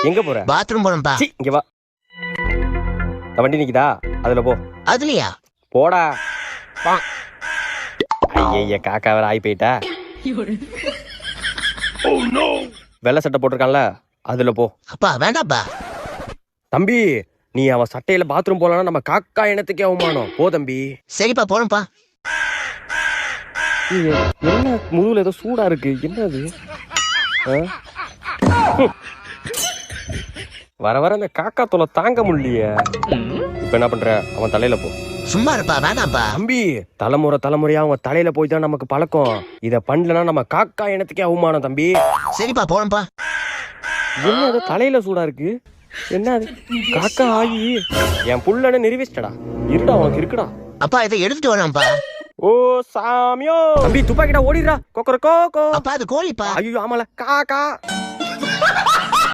எங்க போற? பாத்ரூம் போறேன்ப்பா. இங்க வா. வண்டி நிக்குதா, அதுல போ. அதுலயா? போடா. ஐய காக்கா வேற ஆகி போயிட்டா. வெள்ளை சட்டை போட்டிருக்கான்ல, அதுல போ. அப்பா வேண்டாப்பா. தம்பி, நீ அவன் சட்டையில பாத்ரூம் போலன்னா நம்ம காக்கா இனத்துக்கே அவமானம். போ தம்பி. சரிப்பா போறேன்ப்பா. என்ன முதுகுல ஏதோ சூடா இருக்கு, என்னது? வர வர இந்த காக்கா தொலை தாங்க முடியலையே. இப்ப என்ன பண்ற? அவன் தலையில போ. சும்மா இருப்பா, வேணாம்ப்பா. தம்பி, தலைமுறையா அவங்க தலையில போய் தான் நமக்கு பழக்கம். இத பண்ணலன்னா நம்ம காக்கா இனத்துக்கே அவமானம் தம்பி. சரிப்பா போறேன்ப்பா. என்ன அது தலையில சூடா இருக்கு? என்ன அது? காக்கா ஆகி என் புள்ளன்னு நிரூபிச்சிட்டடா. இருடா, உனக்கு இருக்குடா. அப்பா இதை எடுத்துட்டு வரேன்ப்பா. ஓ சாமியோ. தம்பி துப்பாக்கிட்ட ஓடிடுறா. கொக்கர கோகோ. அப்பா அது கோழிப்பா. ஐயோ ஆமால காக்கா.